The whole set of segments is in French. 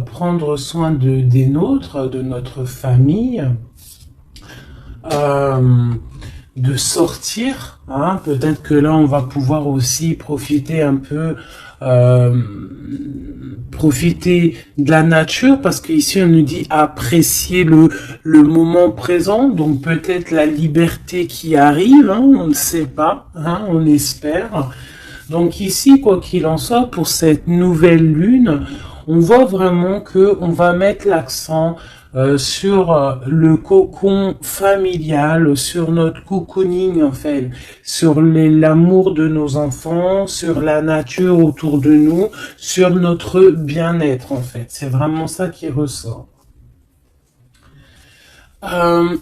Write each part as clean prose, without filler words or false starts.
prendre soin des nôtres, de notre famille, de sortir, hein. Peut-être que là on va pouvoir aussi profiter un peu, euh, profiter de la nature, parce qu'ici on nous dit apprécier le moment présent, donc peut-être la liberté qui arrive, hein, on ne sait pas, hein, on espère. Donc ici, quoi qu'il en soit, pour cette nouvelle lune, on voit vraiment que on va mettre l'accent sur le cocon familial, sur notre cocooning en fait, sur l'amour de nos enfants, sur la nature autour de nous, sur notre bien-être en fait. C'est vraiment ça qui ressort.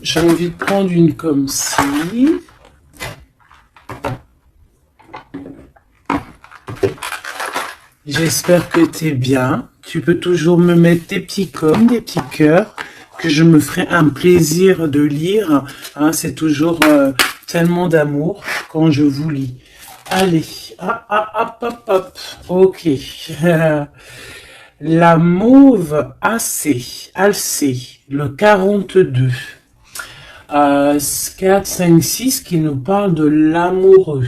J'ai envie de prendre une comme ci. J'espère que t'es bien. Tu peux toujours me mettre des petits coms, des petits cœurs, que je me ferai un plaisir de lire. Hein, c'est toujours tellement d'amour quand je vous lis. Allez, hop. Ok. La mauve Alcée, le 42. 4, 5, 6 qui nous parle de l'amoureux.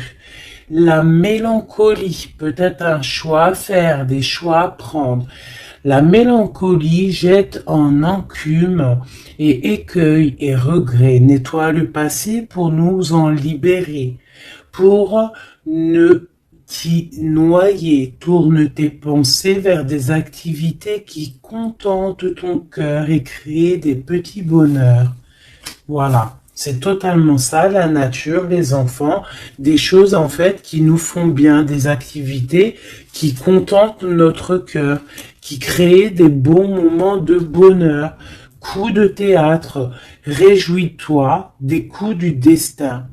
La mélancolie, peut-être un choix à faire, des choix à prendre. La mélancolie jette en encume et écueil et regret. Nettoie le passé pour nous en libérer. Pour ne t'y noyer, tourne tes pensées vers des activités qui contentent ton cœur et créent des petits bonheurs. Voilà, c'est totalement ça, la nature, les enfants, des choses en fait qui nous font bien, des activités qui contentent notre cœur, qui créent des bons moments de bonheur, coups de théâtre, réjouis-toi des coups du destin.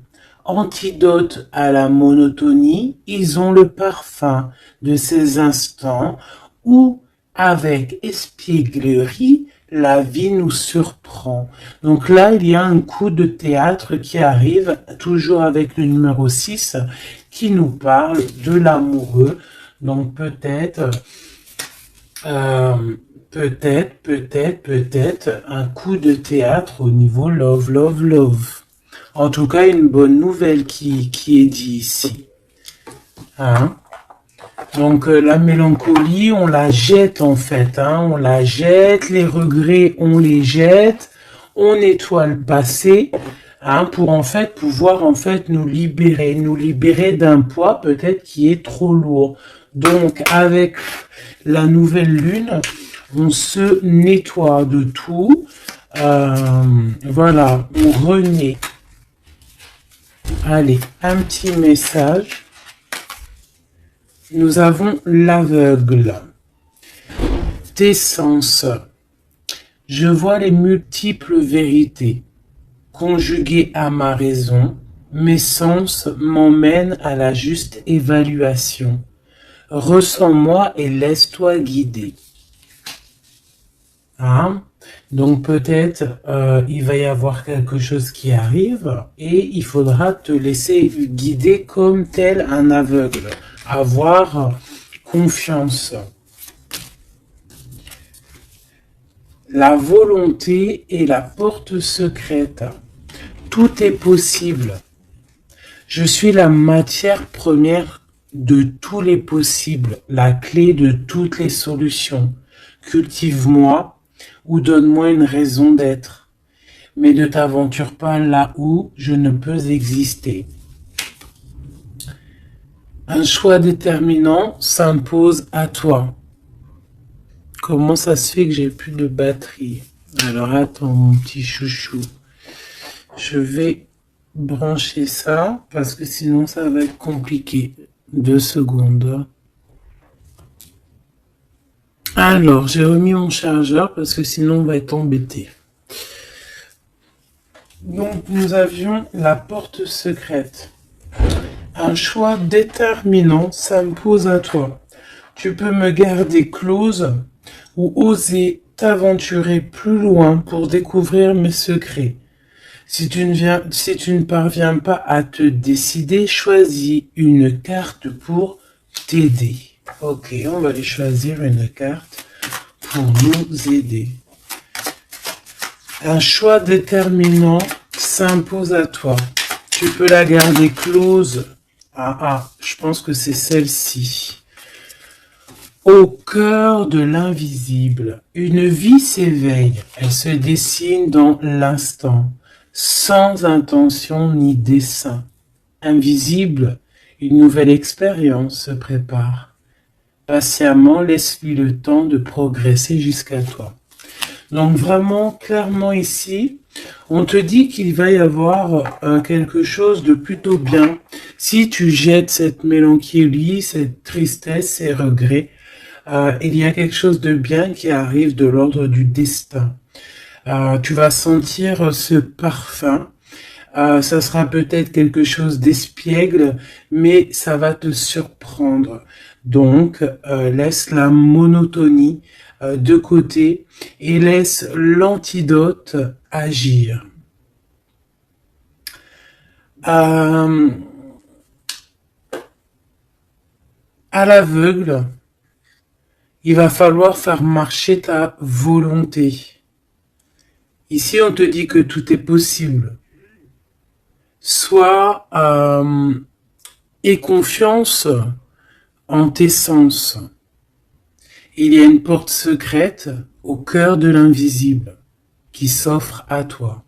Antidote à la monotonie, ils ont le parfum de ces instants où, avec espièglerie, la vie nous surprend. Donc là, il y a un coup de théâtre qui arrive, toujours avec le numéro 6, qui nous parle de l'amoureux. Donc peut-être un coup de théâtre au niveau love. En tout cas, une bonne nouvelle qui est dit ici. Hein? Donc la mélancolie, on la jette en fait, hein, on la jette, les regrets, on les jette, on nettoie le passé, hein, pour en fait pouvoir en fait nous libérer d'un poids peut-être qui est trop lourd. Donc avec la nouvelle lune, on se nettoie de tout, voilà, on renaît. Allez, un petit message. Nous avons l'aveugle. Tes sens. Je vois les multiples vérités. Conjuguées à ma raison, mes sens m'emmènent à la juste évaluation. Ressens-moi et laisse-toi guider. Hein? Donc peut-être il va y avoir quelque chose qui arrive et il faudra te laisser guider comme tel un aveugle. Avoir confiance. La volonté est la porte secrète. Tout est possible. Je suis la matière première de tous les possibles, la clé de toutes les solutions. Cultive-moi ou donne-moi une raison d'être, mais ne t'aventure pas là où je ne peux exister. Un choix déterminant s'impose à toi. Comment ça se fait que j'ai plus de batterie? Alors attends mon petit chouchou. Je vais brancher ça parce que sinon ça va être compliqué. 2 secondes. Alors j'ai remis mon chargeur parce que sinon on va être embêté. Donc nous avions la porte secrète. Un choix déterminant s'impose à toi. Tu peux me garder close ou oser t'aventurer plus loin pour découvrir mes secrets. Si tu ne parviens pas à te décider, choisis une carte pour t'aider. Ok, on va aller choisir une carte pour nous aider. Un choix déterminant s'impose à toi. Tu peux la garder close. Je pense que c'est celle-ci. Au cœur de l'invisible, une vie s'éveille. Elle se dessine dans l'instant, sans intention ni dessein. Invisible, une nouvelle expérience se prépare. Patiemment, laisse-lui le temps de progresser jusqu'à toi. Donc vraiment, clairement ici, on te dit qu'il va y avoir quelque chose de plutôt bien. Si tu jettes cette mélancolie, cette tristesse, ces regrets, il y a quelque chose de bien qui arrive de l'ordre du destin. Tu vas sentir ce parfum. Ça sera peut-être quelque chose d'espiègle, mais ça va te surprendre. Donc, laisse la monotonie de côté et laisse l'antidote agir. À l'aveugle, il va falloir faire marcher ta volonté. Ici, on te dit que tout est possible. Sois aie confiance en tes sens. Il y a une porte secrète au cœur de l'invisible qui s'offre à toi.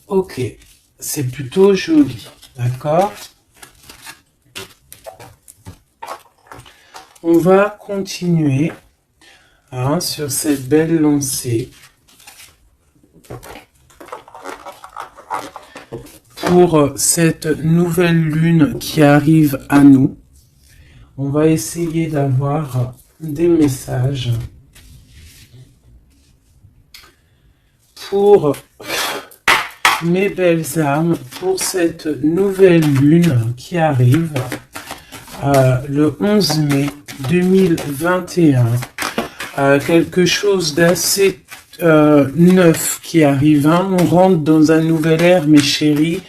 Ok, c'est plutôt joli, d'accord ? On va continuer sur cette belle lancée pour cette nouvelle lune qui arrive à nous. On va essayer d'avoir des messages pour mes belles âmes, pour cette nouvelle lune qui arrive le 11 mai 2021. Quelque chose d'assez neuf qui arrive. On rentre dans un nouvel ère, mes chéris.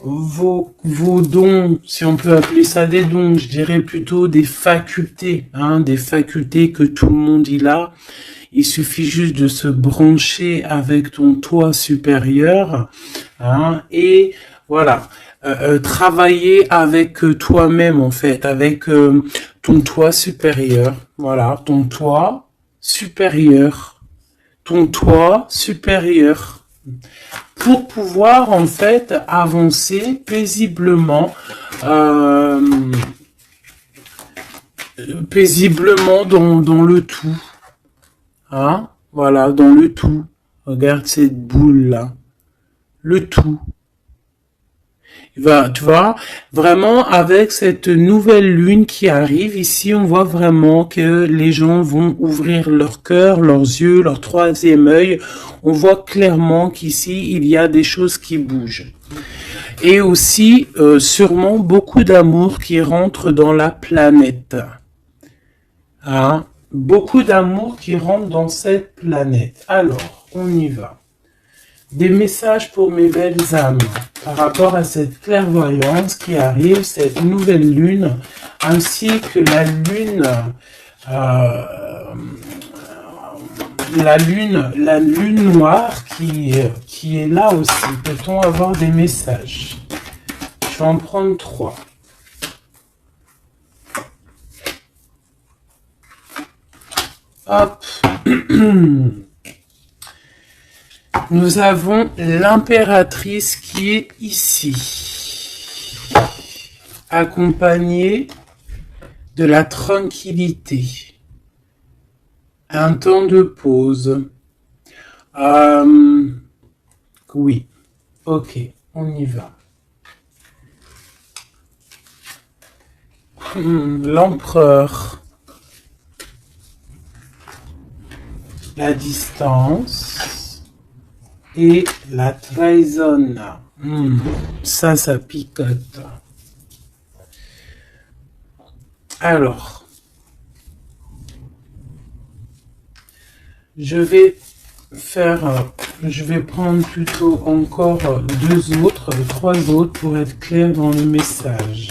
Vos dons, si on peut appeler ça des dons, je dirais plutôt des facultés, des facultés que tout le monde il a. Il suffit juste de se brancher avec ton toi supérieur, et voilà, travailler avec toi-même en fait, avec ton toi supérieur. Voilà, ton toi supérieur, pour pouvoir en fait avancer paisiblement, dans le tout. Voilà, dans le tout. Regarde cette boule là. Le tout. Tu vois, vraiment avec cette nouvelle lune qui arrive, ici on voit vraiment que les gens vont ouvrir leur cœur, leurs yeux, leur troisième œil. On voit clairement qu'ici il y a des choses qui bougent. Et aussi sûrement beaucoup d'amour qui rentre dans la planète. Beaucoup d'amour qui rentre dans cette planète. Alors, on y va. Des messages pour mes belles âmes par rapport à cette clairvoyance qui arrive, cette nouvelle lune, ainsi que la lune noire qui est là aussi. Peut-on avoir des messages? Je vais en prendre 3. Hop. Nous avons l'impératrice qui est ici, accompagnée de la tranquillité, un temps de pause. Oui, ok, on y va. L'empereur, la distance. Et la trahison, ça picote. Alors, je vais prendre plutôt encore 3 autres pour être clair dans le message.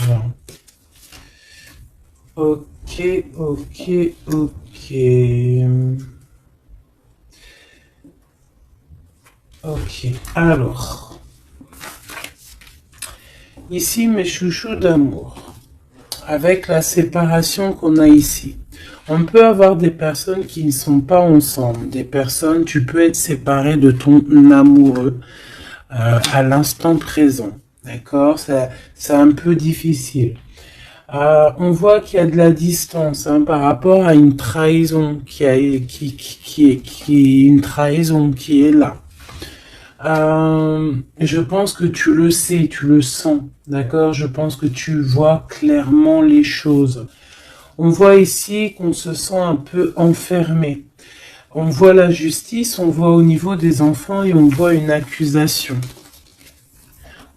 Ok, ok, ok. Ok, alors. Ici, mes chouchous d'amour. Avec la séparation qu'on a ici. On peut avoir des personnes qui ne sont pas ensemble. Des personnes, tu peux être séparé de ton amoureux à l'instant présent. D'accord? C'est un peu difficile. On voit qu'il y a de la distance par rapport à une trahison qui est une trahison qui est là. Je pense que tu le sais, tu le sens, d'accord? Je pense que tu vois clairement les choses. On voit ici qu'on se sent un peu enfermé. On voit la justice, on voit au niveau des enfants et on voit une accusation.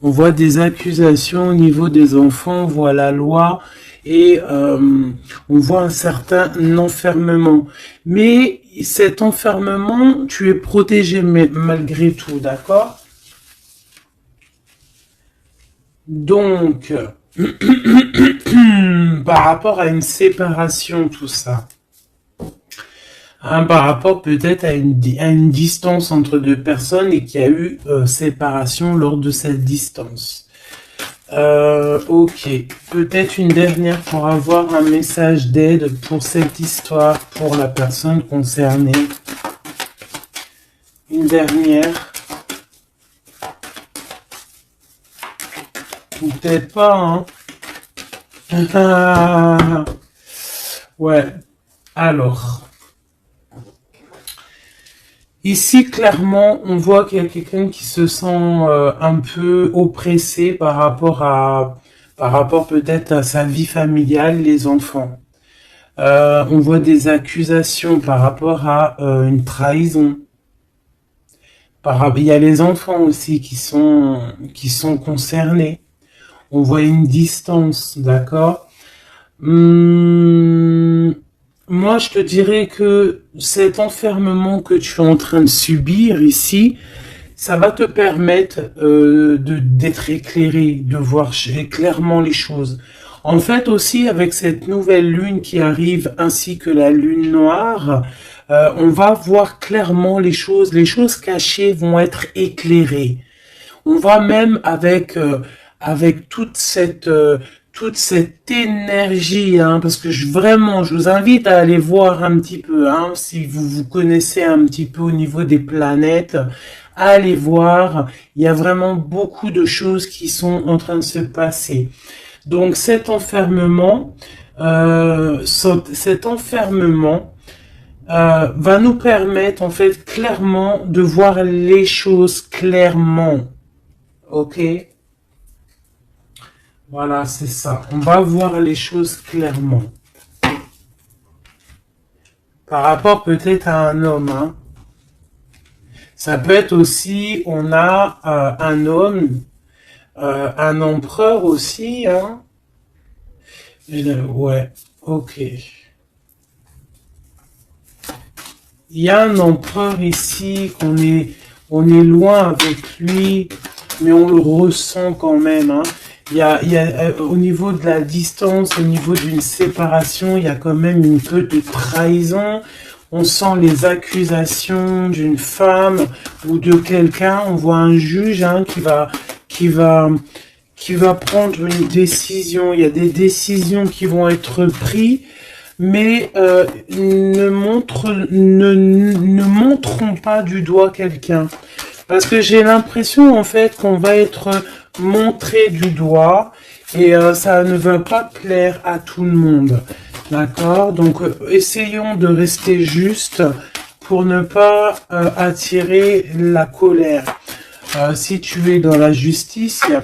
On voit des accusations au niveau des enfants, on voit la loi et on voit un certain enfermement. Mais cet enfermement, tu es protégé malgré tout, d'accord? Donc, par rapport à une séparation, tout ça. Par rapport peut-être à une distance entre deux personnes et qu'il y a eu séparation lors de cette distance. Ok, peut-être une dernière pour avoir un message d'aide pour cette histoire, pour la personne concernée. Une dernière. Ou peut-être pas, hein. Ouais, alors. Ici, clairement, on voit qu'il y a quelqu'un qui se sent un peu oppressé par rapport peut-être à sa vie familiale, les enfants. On voit des accusations par rapport à une trahison. Il y a les enfants aussi qui sont concernés. On voit une distance, d'accord? Moi, je te dirais que cet enfermement que tu es en train de subir ici, ça va te permettre d'être éclairé, de voir clairement les choses. En fait, aussi, avec cette nouvelle lune qui arrive, ainsi que la lune noire, on va voir clairement les choses cachées vont être éclairées. On va même avec toute cette énergie, parce que vraiment, je vous invite à aller voir un petit peu, si vous connaissez un petit peu au niveau des planètes, allez voir, il y a vraiment beaucoup de choses qui sont en train de se passer. Donc cet enfermement va nous permettre en fait clairement de voir les choses clairement. Ok? Voilà, c'est ça. On va voir les choses clairement. Par rapport peut-être à un homme. Ça peut être aussi, on a un homme, un empereur aussi. Ouais, ok. Il y a un empereur ici on est loin avec lui, mais on le ressent quand même. Il y a au niveau de la distance, au niveau d'une séparation, il y a quand même une peu de trahison. On sent les accusations d'une femme ou de quelqu'un. On voit un juge qui va prendre une décision. Il y a des décisions qui vont être prises, mais ne montrons pas du doigt quelqu'un. Parce que j'ai l'impression en fait qu'on va être montré du doigt et ça ne va pas plaire à tout le monde. D'accord? Donc essayons de rester juste pour ne pas attirer la colère. Si tu es dans la justice, il n'y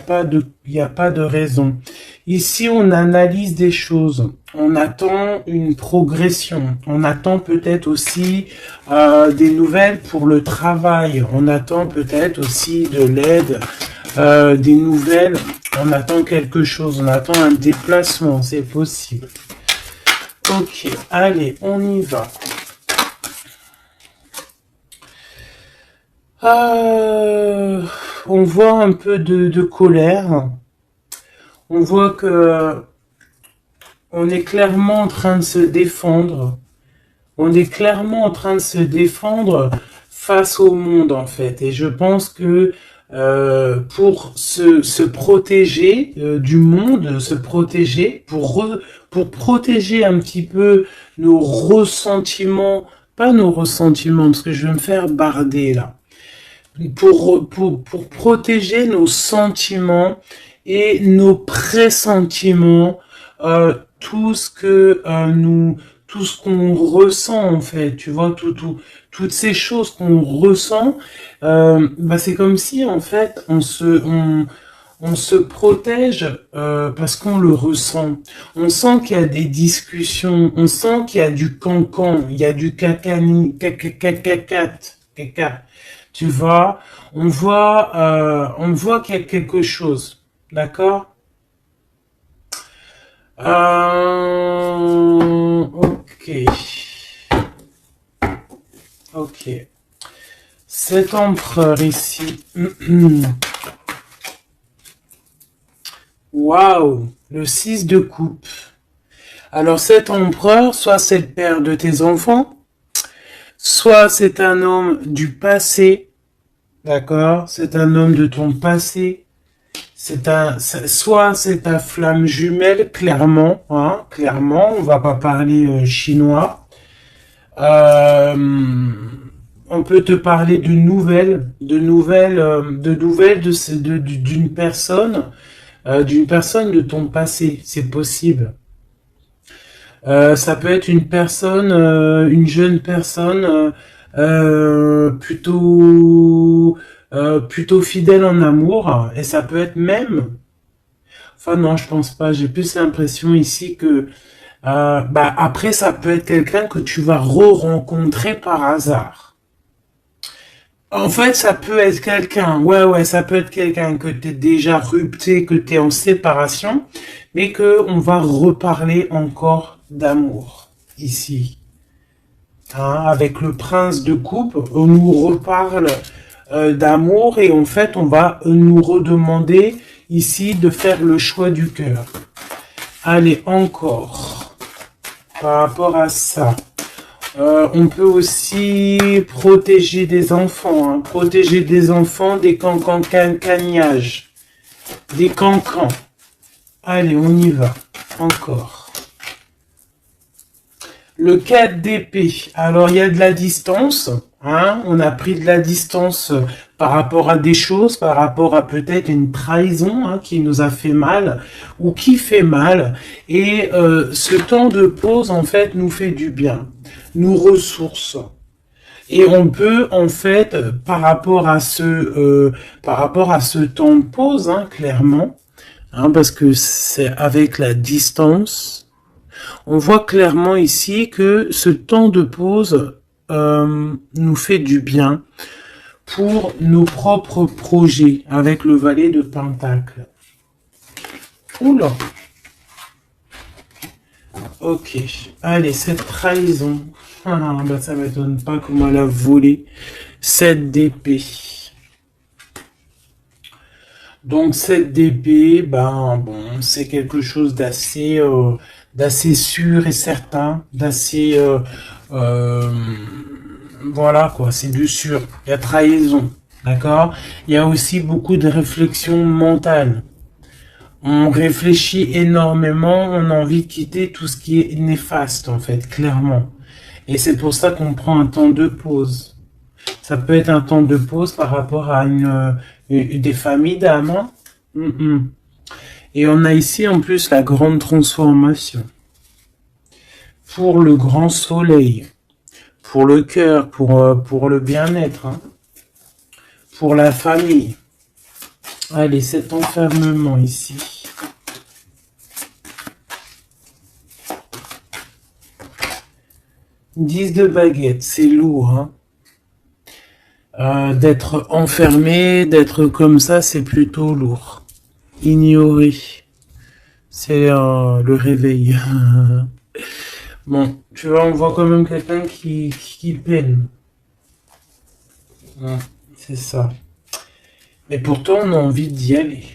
a pas de raison. Ici, on analyse des choses. On attend une progression. On attend peut-être aussi des nouvelles pour le travail. On attend peut-être aussi de l'aide, des nouvelles. On attend quelque chose. On attend un déplacement. C'est possible. Ok, allez, on y va. On voit un peu de colère. On voit que on est clairement en train de se défendre. On est clairement en train de se défendre face au monde, en fait. Et je pense que pour se protéger du monde, se protéger, pour protéger un petit peu nos ressentiments, pas nos ressentiments, parce que je vais me faire barder là, pour protéger nos sentiments et nos pressentiments, tout ce que tout ce qu'on ressent en fait, tu vois, toutes ces choses qu'on ressent, bah c'est comme si en fait on se protège parce qu'on le ressent. On sent qu'il y a des discussions, on sent qu'il y a du cancan, il y a du cacani, caca. Tu vois, on voit qu'il y a quelque chose, d'accord? Ok, ok. Cet empereur ici. Waouh, le 6 de coupe. Alors cet empereur, soit c'est le père de tes enfants, soit c'est un homme du passé, d'accord? C'est un homme de ton passé. Soit c'est ta flamme jumelle, clairement, hein, clairement, on va pas parler chinois. Euh, on peut te parler de nouvelles d'une personne de ton passé, c'est possible. Ça peut être une personne, une jeune personne plutôt fidèle en amour, et ça peut être même. Enfin non, je pense pas. J'ai plus l'impression ici que bah après ça peut être quelqu'un que tu vas re-rencontrer par hasard. En fait, ça peut être quelqu'un, ouais, ça peut être quelqu'un que t'es déjà rupté, que t'es en séparation, mais que on va reparler encore d'amour ici. Hein, avec le prince de coupe, on nous reparle d'amour et en fait, on va nous redemander ici de faire le choix du cœur. Allez, encore, par rapport à ça. On peut aussi protéger des enfants, hein, protéger des enfants des cancans-cagnages, des cancans. Allez, on y va, encore. Le 4 d'épée, alors il y a de la distance, hein, on a pris de la distance par rapport à des choses, par rapport à peut-être une trahison hein, qui nous a fait mal, ou qui fait mal, et ce temps de pause en fait nous fait du bien, nous ressource. Et on peut en fait, par rapport à ce temps de pause, hein, clairement, hein, parce que c'est avec la distance, on voit clairement ici que ce temps de pause nous fait du bien pour nos propres projets avec le valet de Pentacle. Oula. Ok. Allez, cette trahison. Ah, bah ça m'étonne pas comment elle a volé 7 d'épée. Donc cette d'épée, ben bon, c'est quelque chose d'assez sûr et certain, d'assez voilà quoi, c'est du sûr. Il y a trahison, d'accord. Il y a aussi beaucoup de réflexion mentale. On réfléchit énormément, on a envie de quitter tout ce qui est néfaste en fait, clairement. Et c'est pour ça qu'on prend un temps de pause. Ça peut être un temps de pause par rapport à des familles d'âmes. Hein. Et on a ici en plus la grande transformation. Pour le grand soleil. Pour le cœur, pour le bien-être. Hein. Pour la famille. Allez, cet enfermement ici. Dix de baguette, c'est lourd. Hein. D'être enfermé, d'être comme ça, c'est plutôt lourd. Ignorer, c'est le réveil. Bon, tu vois, on voit quand même quelqu'un qui peine. Ouais, c'est ça. Mais pourtant, on a envie d'y aller.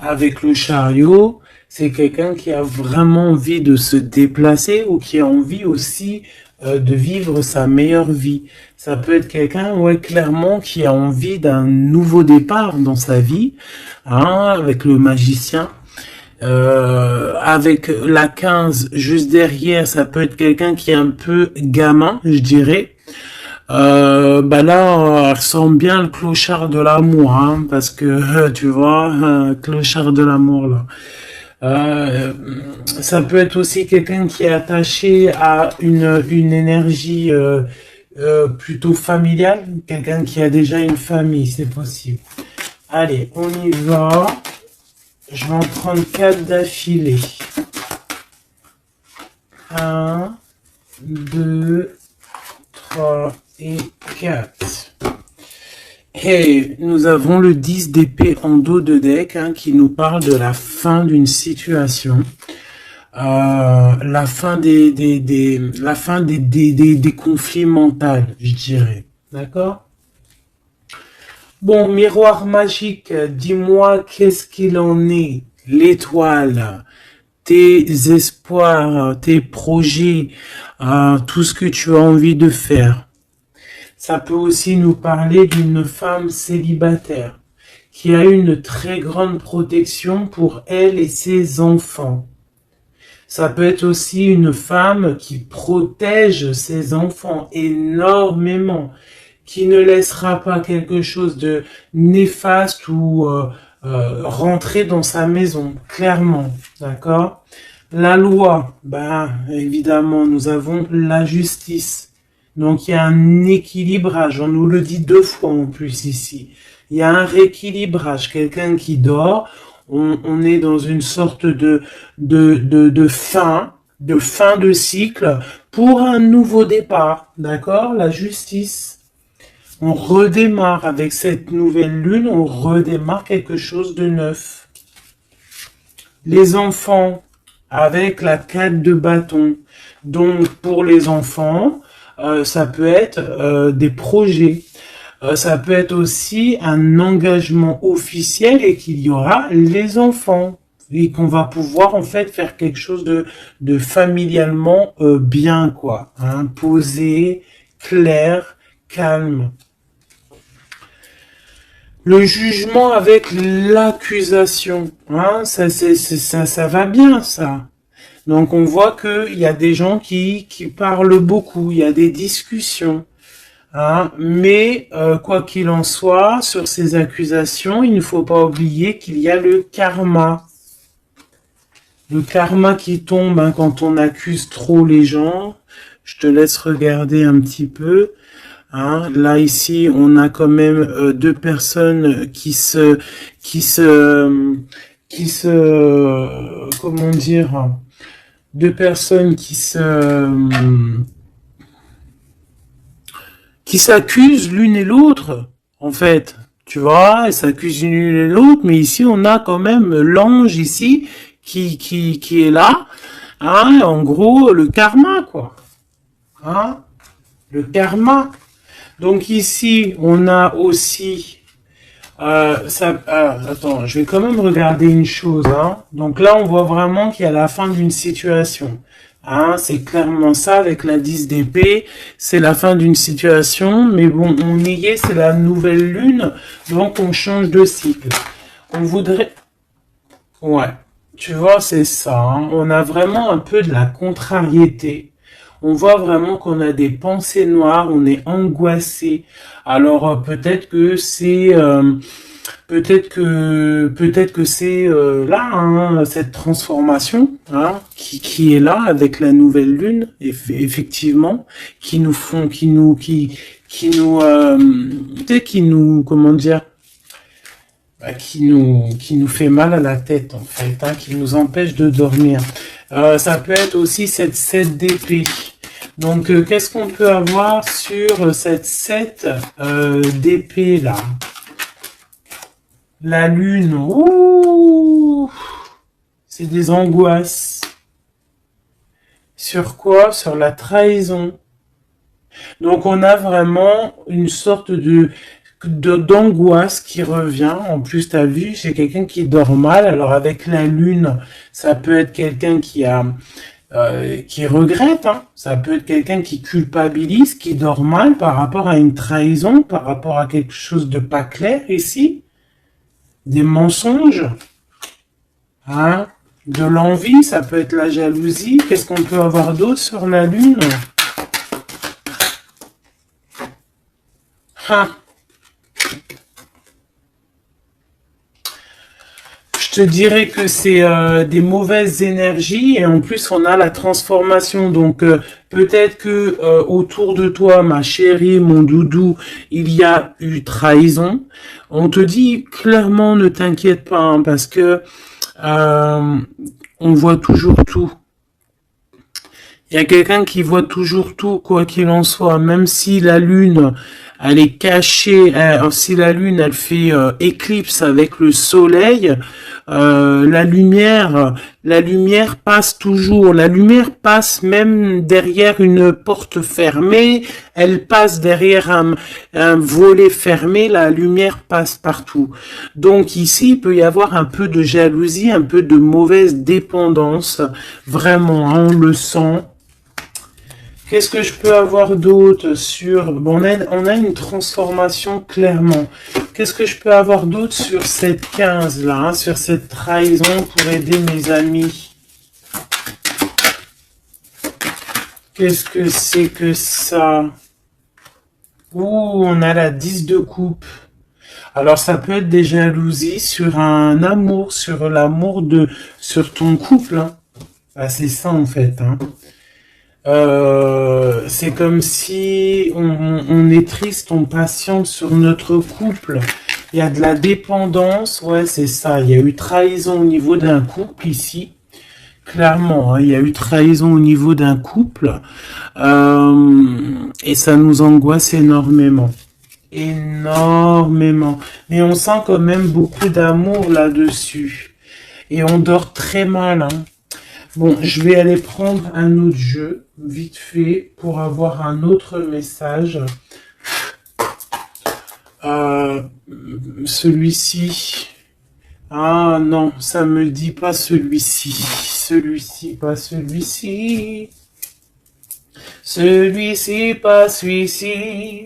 Avec le chariot, c'est quelqu'un qui a vraiment envie de se déplacer ou qui a envie aussi de vivre sa meilleure vie. Ça peut être quelqu'un, ouais, clairement, qui a envie d'un nouveau départ dans sa vie, hein, avec le magicien. Avec la 15 juste derrière, ça peut être quelqu'un qui est un peu gamin, je dirais. Bah là, elle ressemble bien le clochard de l'amour, hein, parce que tu vois, clochard de l'amour là. Euh, Ça peut être aussi quelqu'un qui est attaché à une énergie plutôt familiale, quelqu'un qui a déjà une famille, c'est possible. Allez, on y va. Je vais en prendre 4 d'affilée. Un, 2, 3 et 4. Et nous avons le 10 d'épée en dos de deck, hein, qui nous parle de la fin d'une situation. La fin des conflits mentaux, je dirais. D'accord? Bon, miroir magique, dis-moi qu'est-ce qu'il en est, l'étoile, tes espoirs, tes projets, tout ce que tu as envie de faire. Ça peut aussi nous parler d'une femme célibataire qui a une très grande protection pour elle et ses enfants. Ça peut être aussi une femme qui protège ses enfants énormément, qui ne laissera pas quelque chose de néfaste ou rentrer dans sa maison, clairement, d'accord? La loi, ben évidemment, nous avons la justice. Donc il y a un équilibrage, on nous le dit 2 fois en plus ici. Il y a un rééquilibrage, quelqu'un qui dort, on est dans une sorte de fin de cycle pour un nouveau départ, d'accord? La justice. On redémarre avec cette nouvelle lune, on redémarre quelque chose de neuf. Les enfants, avec la 4 de bâton. Donc pour les enfants, ça peut être des projets. Ça peut être aussi un engagement officiel et qu'il y aura les enfants. Et qu'on va pouvoir en fait faire quelque chose de familialement bien, quoi. Hein, posé, clair, calme. Le jugement avec l'accusation, hein, ça va bien, ça. Donc on voit qu'il y a des gens qui parlent beaucoup, il y a des discussions. Hein, mais quoi qu'il en soit, sur ces accusations, il ne faut pas oublier qu'il y a le karma. Le karma qui tombe, hein, quand on accuse trop les gens. Je te laisse regarder un petit peu. Hein, là ici, on a quand même 2 personnes comment dire, 2 personnes qui s'accusent l'une et l'autre, en fait. Tu vois, elles s'accusent l'une et l'autre, mais ici, on a quand même l'ange ici qui est là. Hein, en gros, le karma, quoi. Hein, le karma. Donc ici, on a aussi... attends, je vais quand même regarder une chose. Hein. Donc là, on voit vraiment qu'il y a la fin d'une situation. Hein, c'est clairement ça avec la 10 d'épée. C'est la fin d'une situation. Mais bon, on y est, c'est la nouvelle lune. Donc on change de cycle. On voudrait... Ouais, tu vois, c'est ça. Hein. On a vraiment un peu de la contrariété. On voit vraiment qu'on a des pensées noires, on est angoissé. Alors peut-être que c'est peut-être que c'est là, hein, cette transformation, hein, qui est là avec la nouvelle lune, effectivement, qui nous font qui nous comment dire, qui nous fait mal à la tête en fait, hein, qui nous empêche de dormir. Ça peut être aussi cette 7 d'épée. Donc, qu'est-ce qu'on peut avoir sur cette 7 d'épée là? La lune, ouh, c'est des angoisses. Sur quoi? Sur la trahison. Donc, on a vraiment une sorte de... d'angoisse qui revient. En plus, t'as vu, c'est quelqu'un qui dort mal. Alors avec la lune, ça peut être quelqu'un qui regrette, hein. Ça peut être quelqu'un qui culpabilise, qui dort mal par rapport à une trahison, par rapport à quelque chose de pas clair ici, des mensonges, hein, de l'envie, ça peut être la jalousie. Qu'est-ce qu'on peut avoir d'autre sur la lune? Hein. Je te dirais que c'est des mauvaises énergies et en plus on a la transformation. Donc peut-être que autour de toi, ma chérie, mon doudou, il y a eu trahison. On te dit clairement ne t'inquiète pas hein, parce que on voit toujours tout. Il y a quelqu'un qui voit toujours tout, quoi qu'il en soit, même si la lune, elle est cachée, si la lune, elle fait éclipse avec le soleil, la lumière passe toujours. La lumière passe même derrière une porte fermée, elle passe derrière un volet fermé, la lumière passe partout. Donc ici, il peut y avoir un peu de jalousie, un peu de mauvaise dépendance, vraiment, hein, on le sent. Qu'est-ce que je peux avoir d'autre sur... Bon, on a une transformation clairement. Qu'est-ce que je peux avoir d'autre sur cette 15 là, hein, sur cette trahison pour aider mes amis? Qu'est-ce que c'est que ça? Ouh, on a la 10 de coupe. Alors ça peut être des jalousies sur un amour, sur l'amour sur ton couple. Hein. Ah, c'est ça en fait. Hein. C'est comme si on est triste, on patiente sur notre couple. Il y a de la dépendance, ouais, c'est ça. Il y a eu trahison au niveau d'un couple ici. Clairement, hein, il y a eu trahison au niveau d'un couple. Et ça nous angoisse énormément. Énormément. Mais on sent quand même beaucoup d'amour là-dessus. Et on dort très mal, hein. Bon, je vais aller prendre un autre jeu, vite fait, pour avoir un autre message. Celui-ci. Ah non, ça me dit pas celui-ci. Celui-ci, pas celui-ci. Celui-ci, pas celui-ci.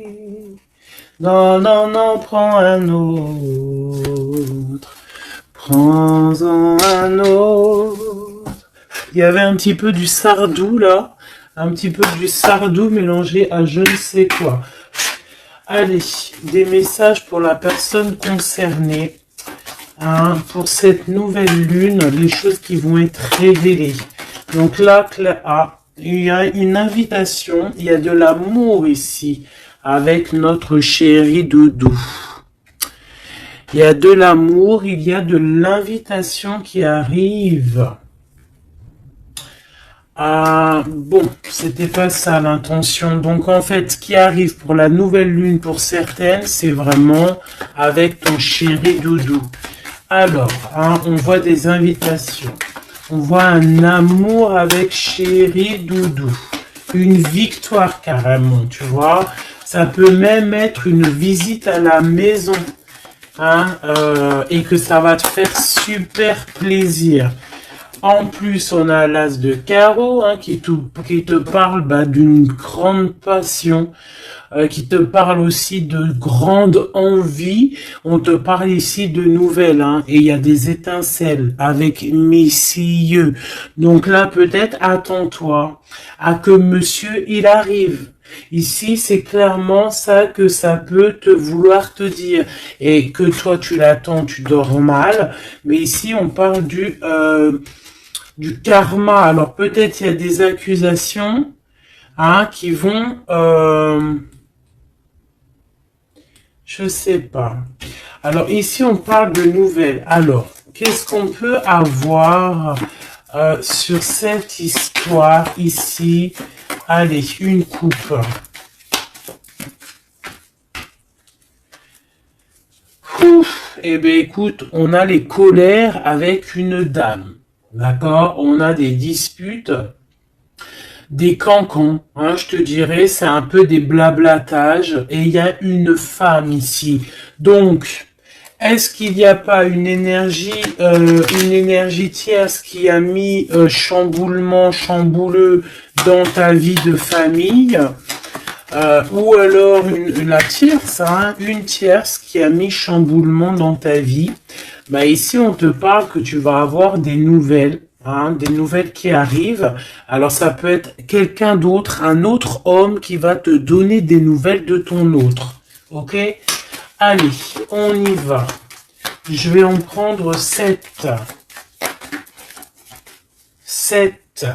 Non, non, non, prends un autre. Prends-en un autre. Il y avait un petit peu du Sardou là, un petit peu du Sardou mélangé à je ne sais quoi. Allez, des messages pour la personne concernée, hein, pour cette nouvelle lune, les choses qui vont être révélées. Donc là, il y a une invitation, il y a de l'amour ici, avec notre chéri doudou. Il y a de l'amour, il y a de l'invitation qui arrive. Ah, bon, c'était pas ça l'intention. Donc en fait, ce qui arrive pour la nouvelle lune pour certaines, c'est vraiment avec ton chéri doudou. Alors, hein, on voit des invitations. On voit un amour avec chéri doudou. Une victoire carrément, tu vois. Ça peut même être une visite à la maison. Hein, et que ça va te faire super plaisir. En plus, on a l'as de carreau hein, qui te parle d'une grande passion, qui te parle aussi de grande envie. On te parle ici de nouvelles, hein, et il y a des étincelles avec messieurs. Donc là, peut-être, attends-toi à que monsieur, il arrive. Ici, c'est clairement ça que ça peut te vouloir te dire. Et que toi, tu l'attends, tu dors mal. Mais ici, on parle du karma. Alors peut-être il y a des accusations hein, qui vont... je sais pas. Alors ici on parle de nouvelles. Alors, qu'est-ce qu'on peut avoir sur cette histoire ici? Allez, une coupe. Ouf, eh bien écoute, on a les colères avec une dame. D'accord, on a des disputes. des cancans, hein, je te dirais, c'est un peu des blablatages, et il y a une femme ici. Donc, est-ce qu'il n'y a pas une énergie tierce qui a mis chambouleux dans ta vie de famille, ou alors la tierce, hein, une tierce qui a mis chamboulement dans ta vie. Bah ici, on te parle que tu vas avoir des nouvelles. Hein, des nouvelles qui arrivent. Alors ça peut être quelqu'un d'autre, un autre homme qui va te donner des nouvelles de ton autre. Ok? Allez, on y va. Je vais en prendre 7. 7.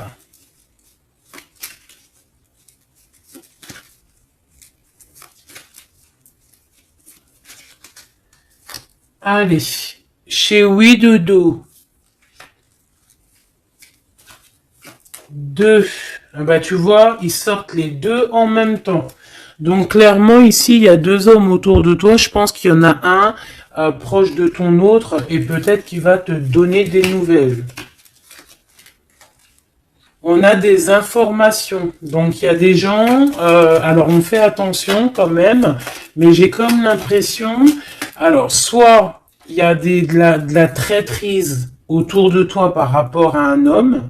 Allez, chez Oui Dodo. 2. Bah, tu vois, ils sortent les deux en même temps. Donc, clairement, ici, il y a deux hommes autour de toi. Je pense qu'il y en a un proche de ton autre et peut-être qu'il va te donner des nouvelles. On a des informations. Donc, il y a des gens... alors, on fait attention quand même. Mais j'ai comme l'impression... Alors, soit il y a de la traîtrise autour de toi par rapport à un homme.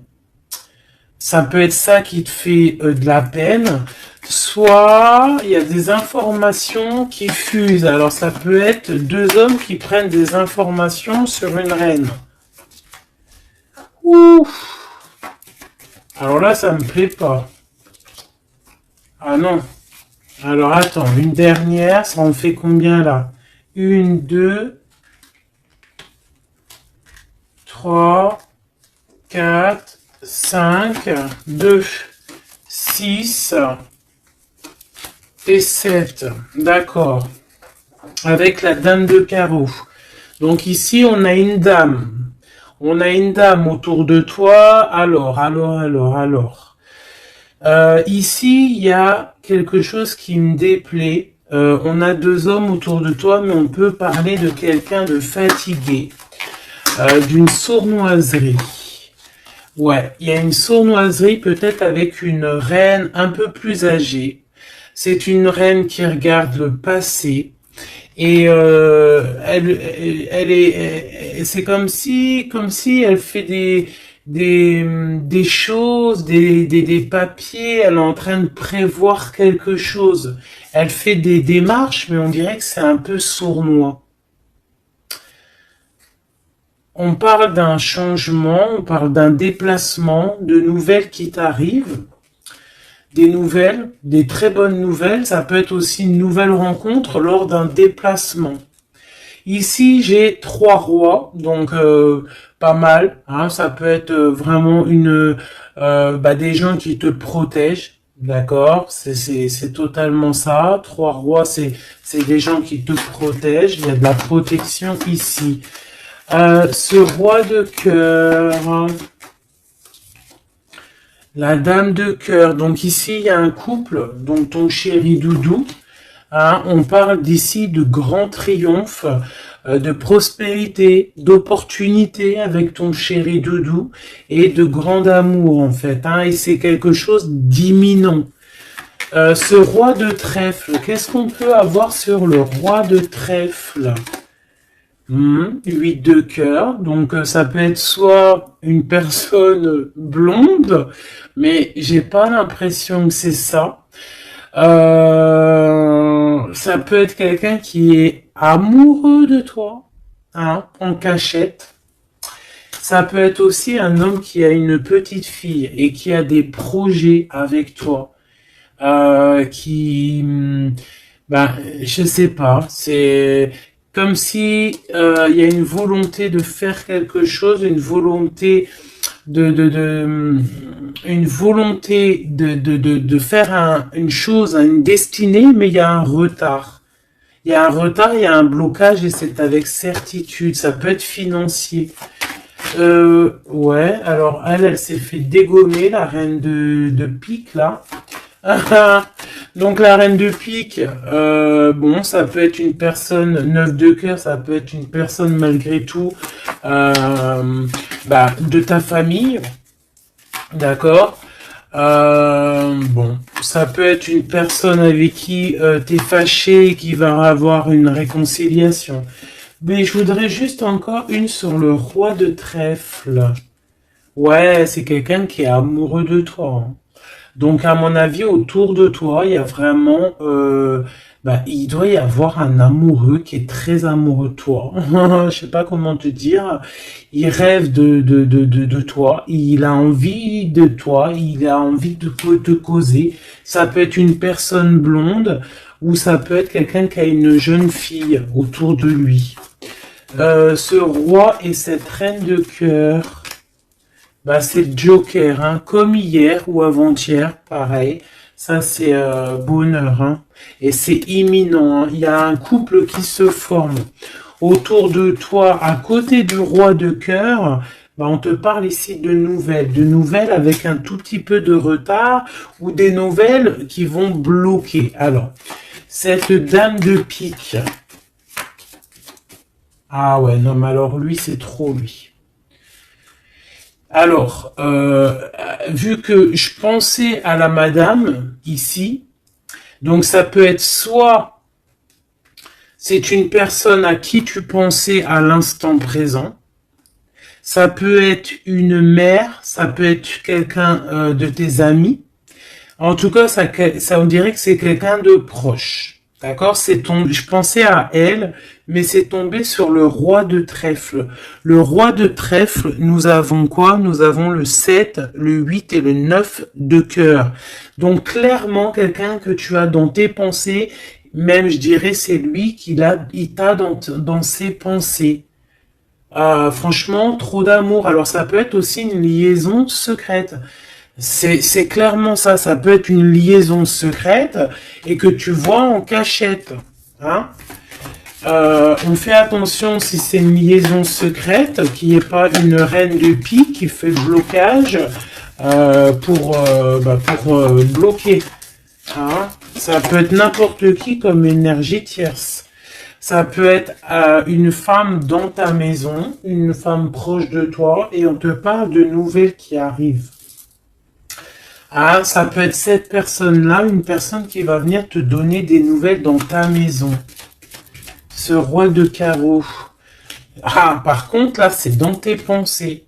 Ça peut être ça qui te fait de la peine. Soit il y a des informations qui fusent. Alors ça peut être deux hommes qui prennent des informations sur une reine. Ouf. Alors là, ça me plaît pas. Ah non. Alors attends, une dernière, ça en fait combien là? 1, 2, 3, 4, 5, 2, 6 et 7. D'accord. Avec la dame de carreau. Donc ici, on a une dame. On a une dame autour de toi. Alors. Ici, il y a quelque chose qui me déplaît. On a deux hommes autour de toi, mais on peut parler de quelqu'un de fatigué. D'une sournoiserie. Ouais, il y a une sournoiserie peut-être avec une reine un peu plus âgée. C'est une reine qui regarde le passé et c'est comme si elle fait des choses, des papiers. Elle est en train de prévoir quelque chose. Elle fait des démarches, mais on dirait que c'est un peu sournois. On parle d'un changement, on parle d'un déplacement, de nouvelles qui t'arrivent, des nouvelles, des très bonnes nouvelles. Ça peut être aussi une nouvelle rencontre lors d'un déplacement. Ici, j'ai 3 rois, donc pas mal. Hein, ça peut être vraiment des gens qui te protègent. D'accord, c'est totalement ça. 3 rois, c'est des gens qui te protègent. Il y a de la protection ici. Ce roi de cœur, la dame de cœur. Donc ici, il y a un couple, donc ton chéri Doudou. Hein, on parle d'ici de grand triomphe, de prospérité, d'opportunité avec ton chéri Doudou et de grand amour en fait. Hein, et c'est quelque chose d'imminent. Ce roi de trèfle, qu'est-ce qu'on peut avoir sur le roi de trèfle? 8 de cœur, donc ça peut être soit une personne blonde, mais j'ai pas l'impression que c'est ça. Ça peut être quelqu'un qui est amoureux de toi, hein, en cachette. Ça peut être aussi un homme qui a une petite fille et qui a des projets avec toi, je sais pas, c'est comme si il y a une volonté de faire quelque chose, une volonté de faire une chose, une destinée, mais il y a un retard. Il y a un retard, il y a un blocage et c'est avec certitude. Ça peut être financier. Ouais, alors elle s'est fait dégommer, la reine de pique, là. Donc la reine de pique, ça peut être une personne 9 de cœur, ça peut être une personne malgré tout de ta famille, d'accord. Bon, ça peut être une personne avec qui t'es fâché et qui va avoir une réconciliation. Mais je voudrais juste encore une sur le roi de trèfle. Ouais, c'est quelqu'un qui est amoureux de toi, hein. Donc, à mon avis, autour de toi, il y a vraiment, il doit y avoir un amoureux qui est très amoureux de toi. Je sais pas comment te dire. Il rêve de toi. Il a envie de toi. Il a envie de te causer. Ça peut être une personne blonde ou ça peut être quelqu'un qui a une jeune fille autour de lui. Ce roi et cette reine de cœur. Bah, c'est Joker, hein, comme hier ou avant-hier, pareil. Ça, c'est bonheur, hein. Et c'est imminent, hein. Il y a un couple qui se forme autour de toi, à côté du roi de cœur. Bah, on te parle ici de nouvelles avec un tout petit peu de retard ou des nouvelles qui vont bloquer. Alors, cette dame de pique. Ah ouais, non, mais alors lui, c'est trop lui. Alors, vu que je pensais à la madame ici, donc ça peut être soit c'est une personne à qui tu pensais à l'instant présent, ça peut être une mère, ça peut être quelqu'un de tes amis. En tout cas, ça on dirait que c'est quelqu'un de proche. D'accord, je pensais à elle, mais c'est tombé sur le roi de trèfle. Le roi de trèfle, nous avons quoi? Nous avons le 7, le 8 et le 9 de cœur. Donc, clairement, quelqu'un que tu as dans tes pensées, même, je dirais, c'est lui il t'a dans ses pensées. Franchement, trop d'amour. Alors, ça peut être aussi une liaison secrète. C'est clairement ça, ça peut être une liaison secrète et que tu vois en cachette, hein. On fait attention si c'est une liaison secrète, qu'il n'y ait pas une reine de pique qui fait blocage pour bloquer, hein. Ça peut être n'importe qui comme énergie tierce. Ça peut être une femme dans ta maison, une femme proche de toi et on te parle de nouvelles qui arrivent. Ah, ça peut être cette personne-là, une personne qui va venir te donner des nouvelles dans ta maison. Ce roi de carreau. Ah, par contre, là, c'est dans tes pensées.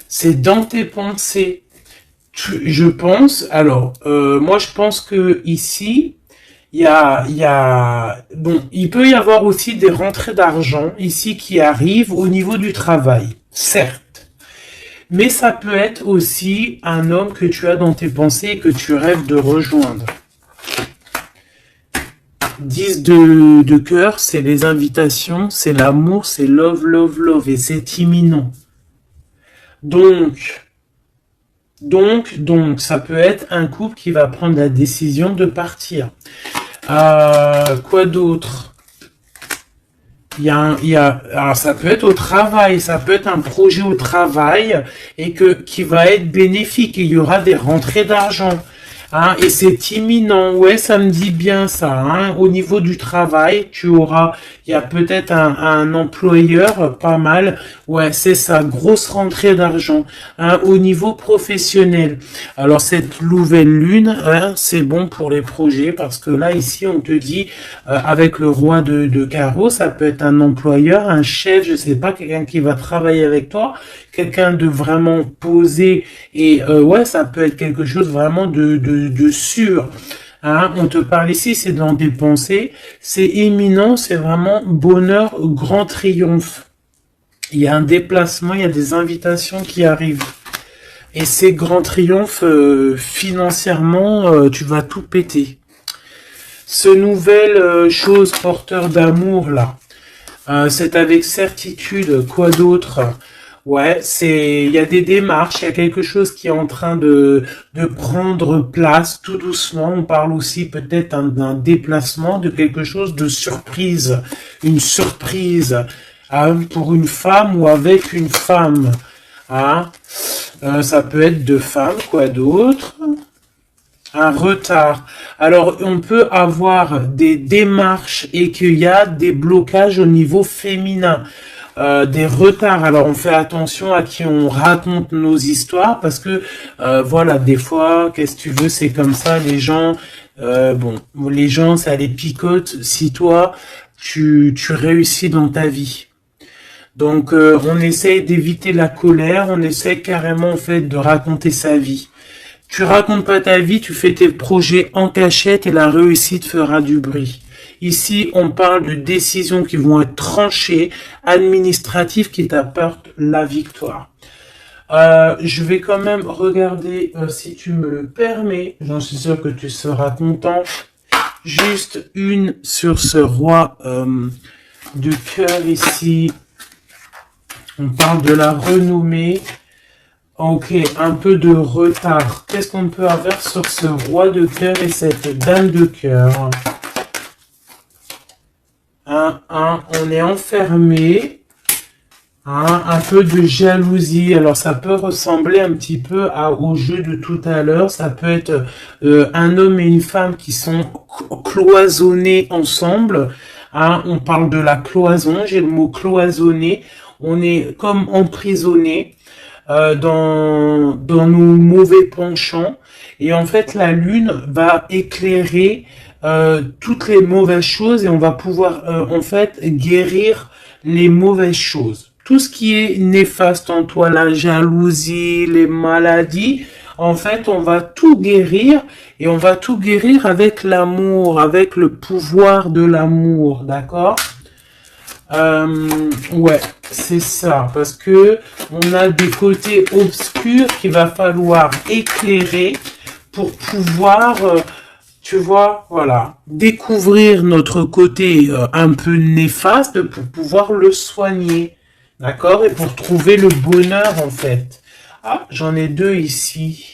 C'est dans tes pensées. Je pense, alors, moi, je pense que ici, bon, il peut y avoir aussi des rentrées d'argent ici qui arrivent au niveau du travail, certes. Mais ça peut être aussi un homme que tu as dans tes pensées et que tu rêves de rejoindre. 10 de cœur, c'est les invitations, c'est l'amour, c'est love, love, love, et c'est imminent. Donc, ça peut être un couple qui va prendre la décision de partir. Quoi d'autre? Alors ça peut être au travail, ça peut être un projet au travail et qui va être bénéfique. Il y aura des rentrées d'argent, hein, et c'est imminent. Ouais, ça me dit bien ça, hein. Au niveau du travail, il y a peut-être un employeur pas mal. Ouais, c'est ça, grosse rentrée d'argent, hein, au niveau professionnel. Alors cette nouvelle lune, hein, c'est bon pour les projets parce que là ici on te dit avec le roi de carreau, ça peut être un employeur, un chef, je sais pas, quelqu'un qui va travailler avec toi, quelqu'un de vraiment posé et ouais, ça peut être quelque chose vraiment de sûr. Hein, on te parle ici, c'est dans tes pensées, c'est imminent, c'est vraiment bonheur, grand triomphe. Il y a un déplacement, il y a des invitations qui arrivent. Et ces grands triomphes, financièrement, tu vas tout péter. Ce nouvelle chose porteur d'amour, là, c'est avec certitude, quoi d'autre? Ouais, il y a des démarches, il y a quelque chose qui est en train de prendre place tout doucement. On parle aussi peut-être d'un déplacement, de quelque chose de surprise, une surprise, hein, pour une femme ou avec une femme, hein. Ça peut être deux femmes, quoi d'autre? Un retard. Alors, on peut avoir des démarches et qu'il y a des blocages au niveau féminin. des retards. Alors on fait attention à qui on raconte nos histoires parce que voilà, des fois, qu'est-ce que tu veux, c'est comme ça, les gens, bon, les gens, ça les picote si toi, tu réussis dans ta vie. Donc on essaye d'éviter la colère, on essaie carrément en fait de raconter sa vie. Tu racontes pas ta vie, tu fais tes projets en cachette et la réussite fera du bruit. Ici, on parle de décisions qui vont être tranchées, administratives qui t'apportent la victoire. Je vais quand même regarder, si tu me le permets, j'en suis sûr que tu seras content, juste une sur ce roi de cœur ici. On parle de la renommée. Ok, un peu de retard. Qu'est-ce qu'on peut avoir sur ce roi de cœur et cette dame de cœur? On est enfermé. Un peu de jalousie. Alors ça peut ressembler un petit peu au jeu de tout à l'heure. Ça peut être un homme et une femme qui sont cloisonnés ensemble. On parle de la cloison. J'ai le mot cloisonné. On est comme emprisonné dans nos mauvais penchants. Et en fait, la lune va éclairer toutes les mauvaises choses et on va pouvoir en fait guérir les mauvaises choses. Tout ce qui est néfaste en toi, la jalousie, les maladies, en fait, on va tout guérir et on va tout guérir avec l'amour, avec le pouvoir de l'amour, d'accord? Ouais, c'est ça, parce que on a des côtés obscurs qu'il va falloir éclairer pour pouvoir, tu vois, voilà, découvrir notre côté un peu néfaste pour pouvoir le soigner, d'accord, et pour trouver le bonheur en fait. Ah, j'en ai deux ici.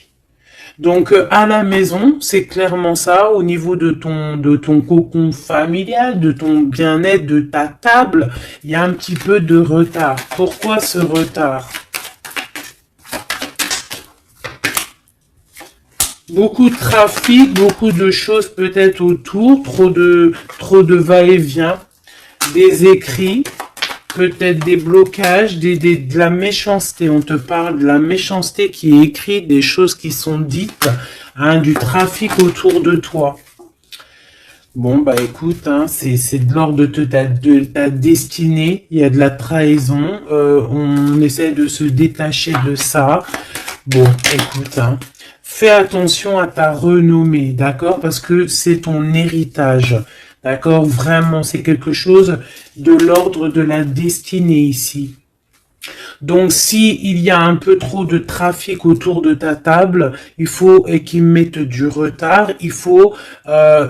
Donc à la maison, c'est clairement ça, au niveau de ton cocon familial, de ton bien-être, de ta table, il y a un petit peu de retard. Pourquoi ce retard? Beaucoup de trafic, beaucoup de choses peut-être autour, trop de va-et-vient, des écrits, peut-être des blocages, de la méchanceté. On te parle de la méchanceté qui est écrite, des choses qui sont dites, du trafic autour de toi. Bon, bah écoute, c'est de l'ordre de ta destinée. Il y a de la trahison. On essaie de se détacher de ça. Bon, écoute, fais attention à ta renommée, d'accord? Parce que c'est ton héritage. D'accord? Vraiment, c'est quelque chose de l'ordre de la destinée ici. Donc, si il y a un peu trop de trafic autour de ta table, il faut qu'ils mettent du retard, il faut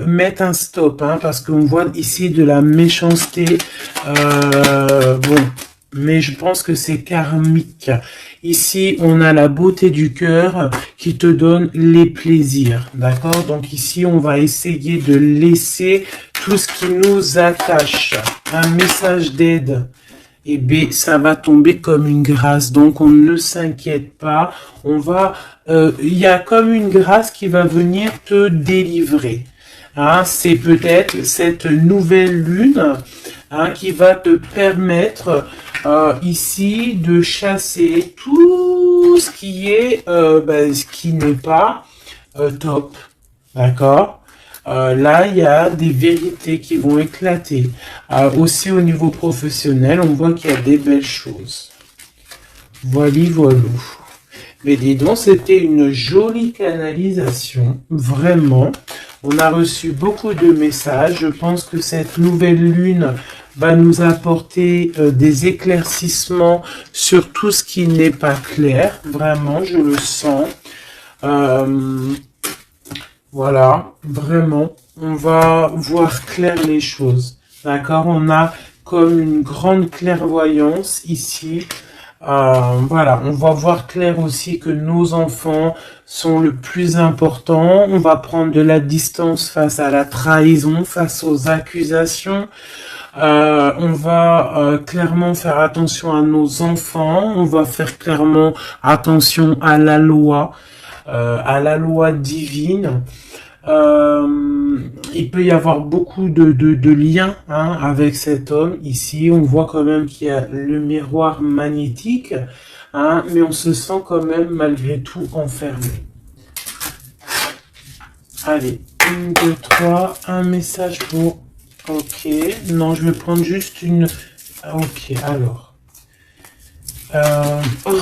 mettre un stop, parce qu'on voit ici de la méchanceté. Bon, mais je pense que c'est karmique. Ici, on a la beauté du cœur qui te donne les plaisirs, d'accord? Donc ici, on va essayer de laisser tout ce qui nous attache. Un message d'aide. Et B, ça va tomber comme une grâce. Donc, on ne s'inquiète pas. Il y a comme une grâce qui va venir te délivrer. C'est peut-être cette nouvelle lune qui va te permettre ici de chasser tout ce qui est, ce qui n'est pas top. D'accord? Là, il y a des vérités qui vont éclater. Aussi au niveau professionnel, on voit qu'il y a des belles choses. Voilà. Mais dis donc, c'était une jolie canalisation, vraiment. On a reçu beaucoup de messages. Je pense que cette nouvelle lune va nous apporter des éclaircissements sur tout ce qui n'est pas clair. Vraiment, je le sens. Voilà, vraiment, on va voir clair les choses. D'accord? On a comme une grande clairvoyance ici. Voilà, on va voir clair aussi que nos enfants sont le plus important. On va prendre de la distance face à la trahison, face aux accusations. On va clairement faire attention à nos enfants. On va faire clairement attention à la loi divine. Il peut y avoir beaucoup de liens hein, avec cet homme. Ici, on voit quand même qu'il y a le miroir magnétique, hein, mais on se sent quand même malgré tout enfermé. Allez, 1, 2, 3, un message pour... Ok, non, je vais prendre juste une... Ok, alors... Oh.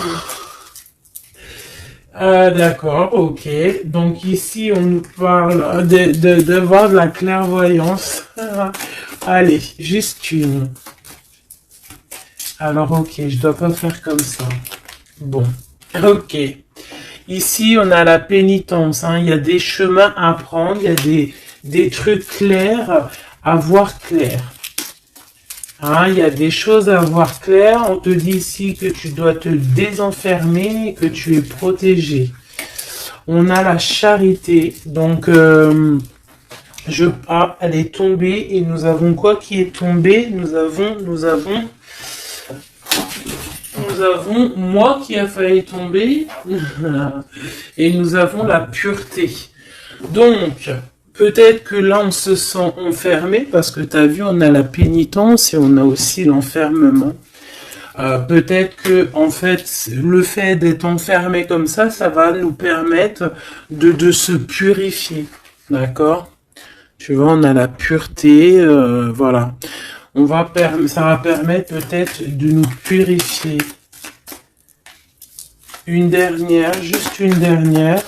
Ah, d'accord, ok. Donc ici, on nous parle de voir de la clairvoyance. Allez, juste une. Alors, ok, je dois pas faire comme ça. Bon, ok. Ici, on a la pénitence. Hein. Il y a des chemins à prendre, il y a des trucs clairs à voir clair. Hein, il y a des choses à voir clair. On te dit ici que tu dois te désenfermer, que tu es protégé. On a la charité. Donc, elle est tombée. Et nous avons quoi qui est tombé? Nous avons moi qui a failli tomber. Et nous avons la pureté. Donc, peut-être que là, on se sent enfermé parce que tu as vu, on a la pénitence et on a aussi l'enfermement. Peut-être que, en fait, le fait d'être enfermé comme ça va nous permettre de se purifier. D'accord? Tu vois, on a la pureté, voilà. Ça va permettre peut-être de nous purifier. Une dernière, juste une dernière.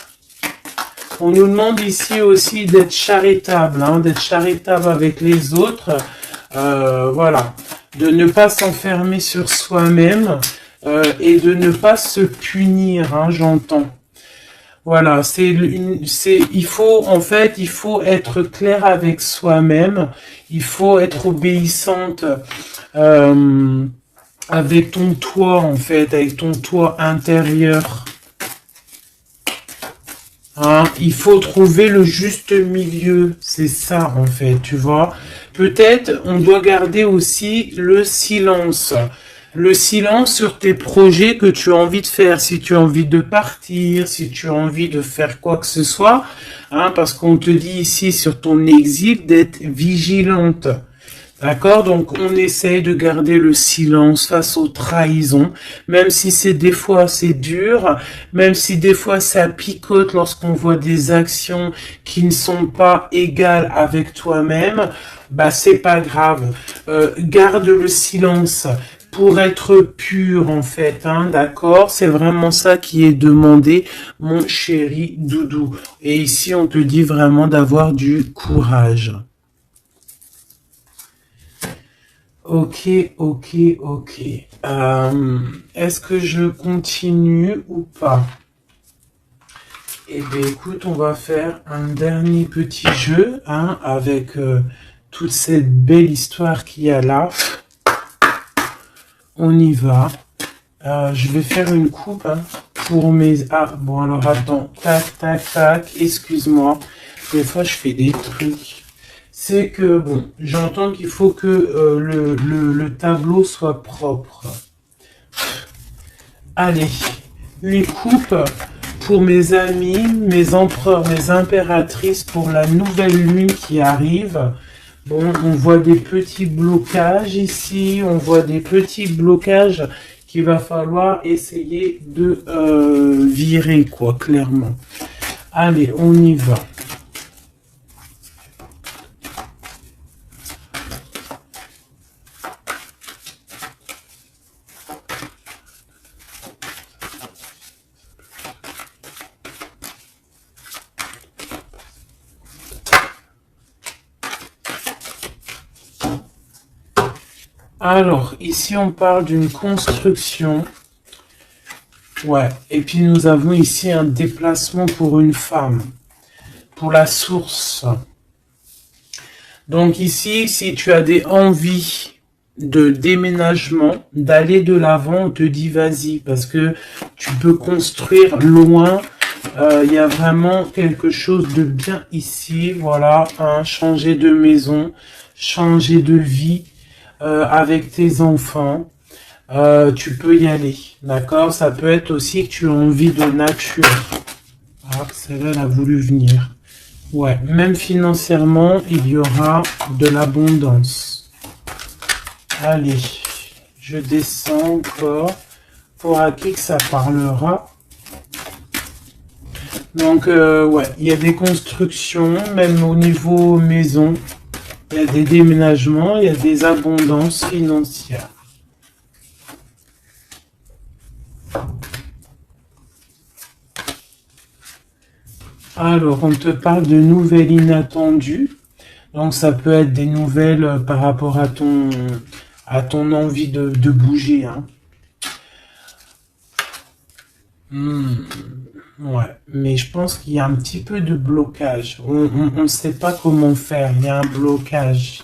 On nous demande ici aussi d'être charitable, hein, d'être charitable avec les autres. Voilà. De ne pas s'enfermer sur soi-même et de ne pas se punir, hein, j'entends. Voilà, il faut être clair avec soi-même. Il faut être obéissante avec ton toi, en fait, avec ton toi intérieur. Hein, il faut trouver le juste milieu, c'est ça en fait, tu vois. Peut-être on doit garder aussi le silence. Le silence sur tes projets que tu as envie de faire, si tu as envie de partir, si tu as envie de faire quoi que ce soit, hein, parce qu'on te dit ici sur ton exil d'être vigilante. D'accord? Donc, on essaye de garder le silence face aux trahisons, même si des fois c'est dur, même si des fois ça picote lorsqu'on voit des actions qui ne sont pas égales avec toi-même, bah, c'est pas grave. Garde le silence pour être pur, en fait, hein, d'accord? C'est vraiment ça qui est demandé, mon chéri doudou. Et ici, on te dit vraiment d'avoir du courage. Ok. Est-ce que je continue ou pas? Eh bien, écoute, on va faire un dernier petit jeu, hein, avec toute cette belle histoire qu'il y a là. On y va. Je vais faire une coupe hein, pour mes... Ah, bon, alors attends. Tac. Excuse-moi. Des fois, je fais des trucs. C'est que, bon, j'entends qu'il faut que le tableau soit propre. Allez, une coupe pour mes amis, mes empereurs, mes impératrices, pour la nouvelle lune qui arrive. Bon, on voit des petits blocages ici, on voit des petits blocages qu'il va falloir essayer de virer, quoi, clairement. Allez, on y va. Alors, ici, on parle d'une construction. Ouais, et puis nous avons ici un déplacement pour une femme, pour la source. Donc ici, si tu as des envies de déménagement, d'aller de l'avant, on te dit vas-y, parce que tu peux construire loin. Il y a vraiment quelque chose de bien ici, voilà, hein, changer de maison, changer de vie. Avec tes enfants, tu peux y aller, d'accord? Ça peut être aussi que tu as envie de nature. Ah, celle-là, elle a voulu venir. Ouais, même financièrement, il y aura de l'abondance. Allez, je descends encore. Pour à qui que ça parlera. Donc, ouais, il y a des constructions, même au niveau maison. Il y a des déménagements, il y a des abondances financières. Alors, on te parle de nouvelles inattendues. Donc, ça peut être des nouvelles par rapport à ton envie de bouger. Hein. Ouais, mais je pense qu'il y a un petit peu de blocage. On ne sait pas comment faire. Il y a un blocage.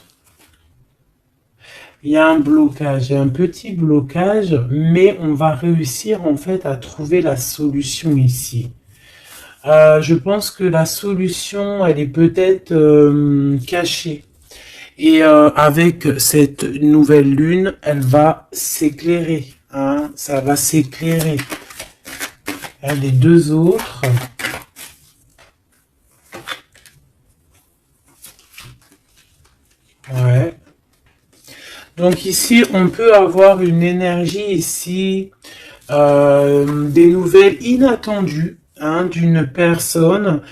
Il y a un blocage, il y a un petit blocage, mais on va réussir en fait à trouver la solution ici. Je pense que la solution, elle est peut-être cachée. Et avec cette nouvelle lune, elle va s'éclairer. Hein, ça va s'éclairer. Les deux autres. Ouais. Donc ici, on peut avoir une énergie ici, des nouvelles inattendues hein, d'une personne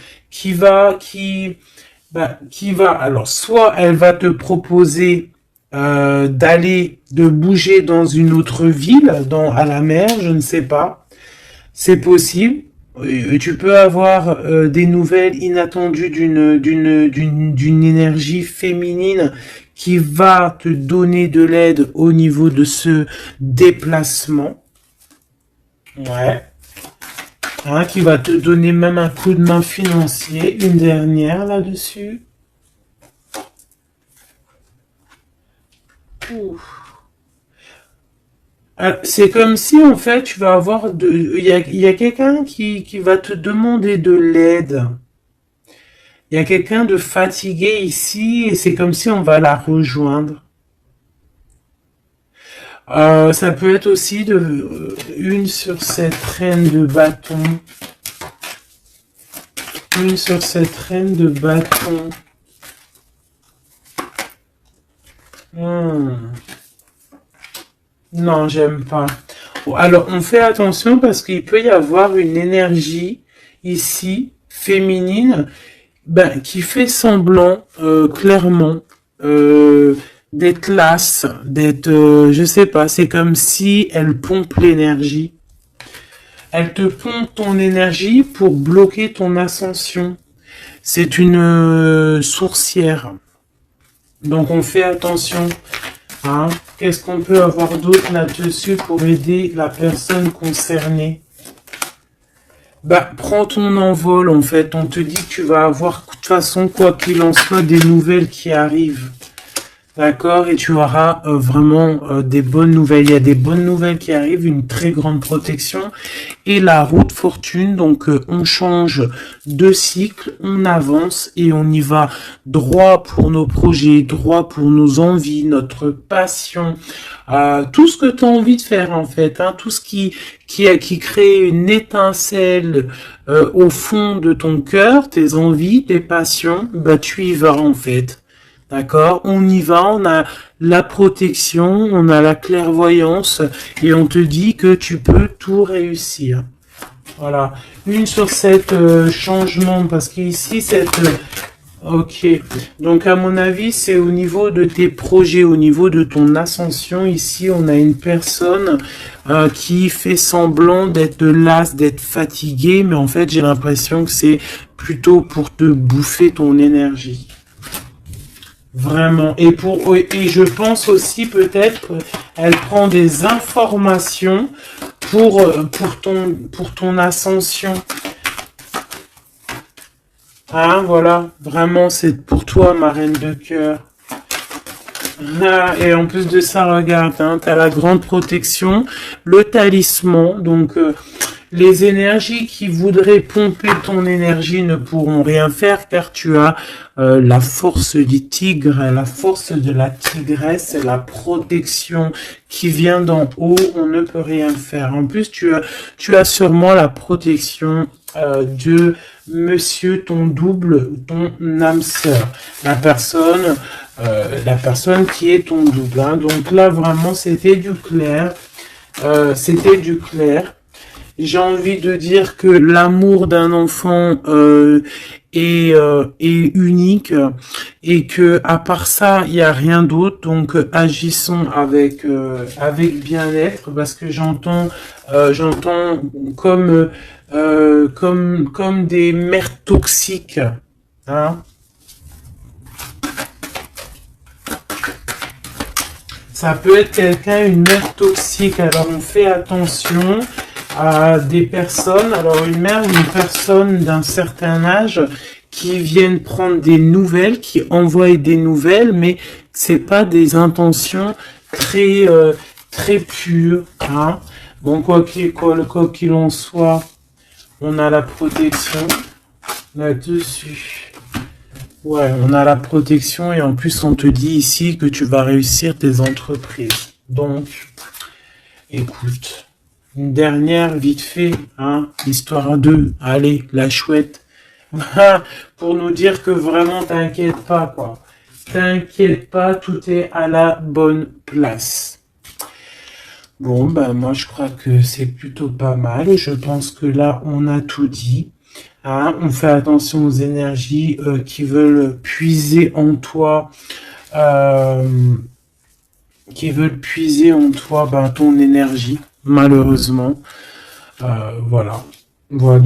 alors soit elle va te proposer de bouger dans une autre ville, à la mer, je ne sais pas, c'est possible. Tu peux avoir des nouvelles inattendues d'une énergie féminine qui va te donner de l'aide au niveau de ce déplacement. Ouais. Hein, qui va te donner même un coup de main financier. Une dernière là-dessus. C'est comme si en fait tu vas avoir il y a quelqu'un qui va te demander de l'aide. Il y a quelqu'un de fatigué ici et c'est comme si on va la rejoindre. Ça peut être aussi une sur cette reine de bâton. Une sur cette reine de bâton. Non, j'aime pas. Alors, on fait attention parce qu'il peut y avoir une énergie ici, féminine, qui fait semblant, clairement, d'être lasse, je sais pas, c'est comme si elle pompe l'énergie. Elle te pompe ton énergie pour bloquer ton ascension. C'est une sourcière. Donc on fait attention. Hein. Qu'est-ce qu'on peut avoir d'autre là-dessus pour aider la personne concernée? Prends ton envol en fait. On te dit que tu vas avoir de toute façon, quoi qu'il en soit, des nouvelles qui arrivent. D'accord, et tu auras vraiment des bonnes nouvelles. Il y a des bonnes nouvelles qui arrivent, une très grande protection. Et la route fortune, donc on change de cycle, on avance et on y va droit pour nos projets, droit pour nos envies, notre passion, tout ce que tu as envie de faire en fait, hein, tout ce qui crée une étincelle au fond de ton cœur, tes envies, tes passions, tu y vas en fait. D'accord, on y va, on a la protection, on a la clairvoyance et on te dit que tu peux tout réussir. Voilà, une sur cette changement parce qu'ici ok, donc à mon avis c'est au niveau de tes projets, au niveau de ton ascension. Ici on a une personne qui fait semblant d'être lasse, d'être fatiguée, mais en fait j'ai l'impression que c'est plutôt pour te bouffer ton énergie. Vraiment. Et je pense aussi peut-être elle prend des informations pour ton ascension. Hein, voilà. Vraiment, c'est pour toi, ma reine de cœur. Et en plus de ça, regarde, hein, tu as la grande protection, le talisman. Donc, Les énergies qui voudraient pomper ton énergie ne pourront rien faire car tu as la force du tigre, la force de la tigresse, la protection qui vient d'en haut. On ne peut rien faire. En plus, tu as sûrement la protection de monsieur, ton double, ton âme sœur, la personne qui est ton double. Hein. Donc là, vraiment, c'était du clair. C'était du clair. J'ai envie de dire que l'amour d'un enfant est unique et que à part ça, il n'y a rien d'autre. Donc agissons avec bien-être parce que j'entends comme des mères toxiques. Hein. Ça peut être quelqu'un, une mère toxique. Alors on fait attention à des personnes, alors une mère ou une personne d'un certain âge qui viennent prendre des nouvelles, qui envoient des nouvelles, mais c'est pas des intentions très très pures. Hein. Bon, quoi qu'il en soit, on a la protection là-dessus. Ouais, on a la protection et en plus on te dit ici que tu vas réussir tes entreprises. Donc, écoute. Une dernière, vite fait, hein, histoire 2. Allez, la chouette. Pour nous dire que vraiment, t'inquiète pas, quoi. T'inquiète pas, tout est à la bonne place. Bon, ben, moi, je crois que c'est plutôt pas mal. Je pense que là, on a tout dit. Hein, on fait attention aux énergies qui veulent puiser en toi, ben, ton énergie. Malheureusement, voilà, voilà.